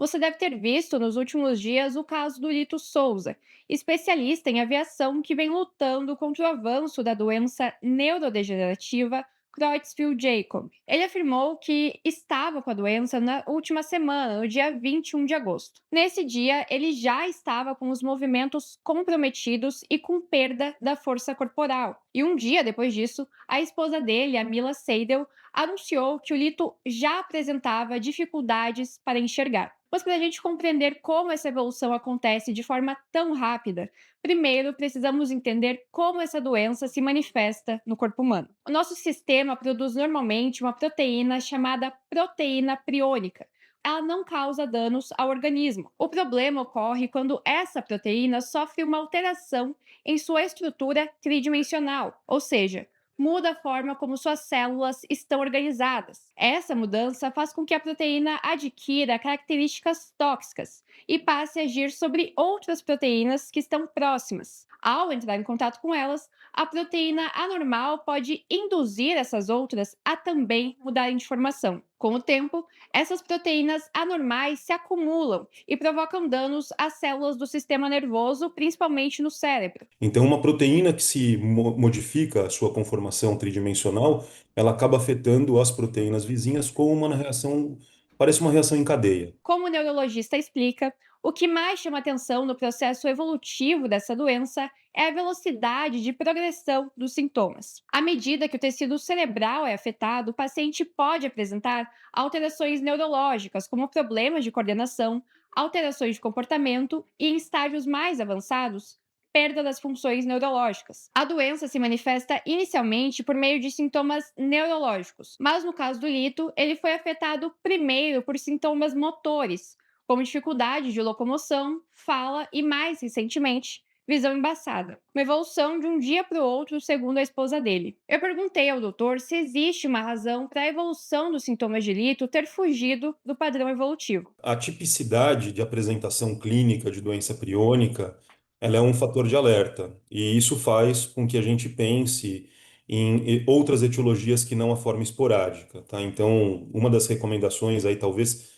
Você deve ter visto nos últimos dias o caso do Lito Souza, especialista em aviação que vem lutando contra o avanço da doença neurodegenerativa Creutzfeldt-Jakob. Ele afirmou que estava com a doença na última semana, no dia 21 de agosto. Nesse dia, ele já estava com os movimentos comprometidos e com perda da força corporal. E um dia depois disso, a esposa dele, a Mila Seidel, anunciou que o Lito já apresentava dificuldades para enxergar. Mas para a gente compreender como essa evolução acontece de forma tão rápida, primeiro precisamos entender como essa doença se manifesta no corpo humano. O nosso sistema produz normalmente uma proteína chamada proteína priônica. Ela não causa danos ao organismo. O problema ocorre quando essa proteína sofre uma alteração em sua estrutura tridimensional, ou seja, muda a forma como suas células estão organizadas. Essa mudança faz com que a proteína adquira características tóxicas e passe a agir sobre outras proteínas que estão próximas. Ao entrar em contato com elas, a proteína anormal pode induzir essas outras a também mudarem de formação. Com o tempo, essas proteínas anormais se acumulam e provocam danos às células do sistema nervoso, principalmente no cérebro. Então, uma proteína que se modifica a sua conformação tridimensional, ela acaba afetando as proteínas vizinhas como uma reação, parece uma reação em cadeia. Como o neurologista explica, o que mais chama atenção no processo evolutivo dessa doença é a velocidade de progressão dos sintomas. À medida que o tecido cerebral é afetado, o paciente pode apresentar alterações neurológicas, como problemas de coordenação, alterações de comportamento e, em estágios mais avançados, perda das funções neurológicas. A doença se manifesta inicialmente por meio de sintomas neurológicos, mas no caso do Lito, ele foi afetado primeiro por sintomas motores, como dificuldade de locomoção, fala e, mais recentemente, visão embaçada. Uma evolução de um dia para o outro, segundo a esposa dele. Eu perguntei ao doutor se existe uma razão para a evolução dos sintomas de Lito ter fugido do padrão evolutivo. A tipicidade de apresentação clínica de doença priônica, ela é um fator de alerta, e isso faz com que a gente pense em outras etiologias que não a forma esporádica, tá? Então, uma das recomendações aí talvez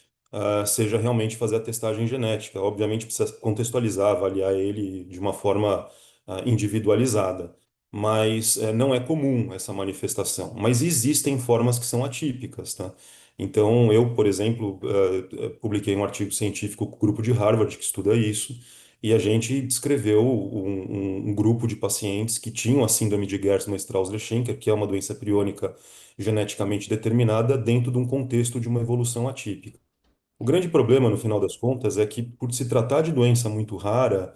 seja realmente fazer a testagem genética. Obviamente precisa contextualizar, avaliar ele de uma forma individualizada, mas não é comum essa manifestação. Mas existem formas que são atípicas, tá? Então, eu, por exemplo, publiquei um artigo científico com o grupo de Harvard que estuda isso, e a gente descreveu um grupo de pacientes que tinham a síndrome de Gerstmann-Strauss-Scheinker, que é uma doença priônica geneticamente determinada, dentro de um contexto de uma evolução atípica. O grande problema, no final das contas, é que, por se tratar de doença muito rara,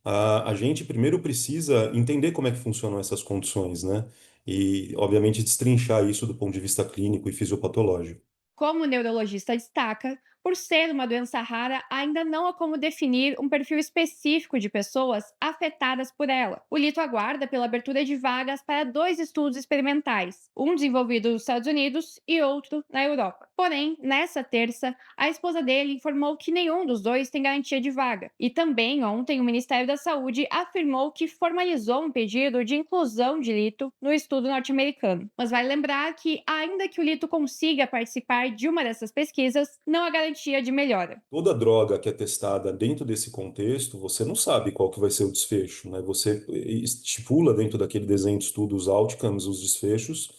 a gente primeiro precisa entender como é que funcionam essas condições, né? E, obviamente, destrinchar isso do ponto de vista clínico e fisiopatológico. Como o neurologista destaca, por ser uma doença rara, ainda não há como definir um perfil específico de pessoas afetadas por ela. O Lito aguarda pela abertura de vagas para dois estudos experimentais, um desenvolvido nos Estados Unidos e outro na Europa. Porém, nessa terça, a esposa dele informou que nenhum dos dois tem garantia de vaga. E também ontem o Ministério da Saúde afirmou que formalizou um pedido de inclusão de Lito no estudo norte-americano. Mas vai lembrar que, ainda que o Lito consiga participar de uma dessas pesquisas, não há garantia de melhora. Toda droga que é testada dentro desse contexto, você não sabe qual que vai ser o desfecho, né? Você estipula dentro daquele desenho de estudo os outcomes, os desfechos.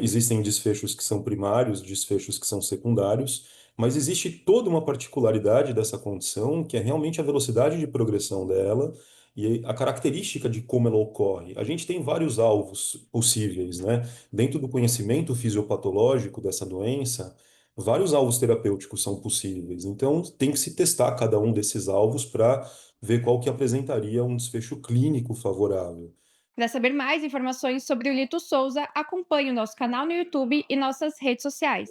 Existem desfechos que são primários, desfechos que são secundários, mas existe toda uma particularidade dessa condição, que é realmente a velocidade de progressão dela e a característica de como ela ocorre. A gente tem vários alvos possíveis, né? Dentro do conhecimento fisiopatológico dessa doença, vários alvos terapêuticos são possíveis. Então, tem que se testar cada um desses alvos para ver qual que apresentaria um desfecho clínico favorável. Para saber mais informações sobre o Lito Souza, acompanhe o nosso canal no YouTube e nossas redes sociais.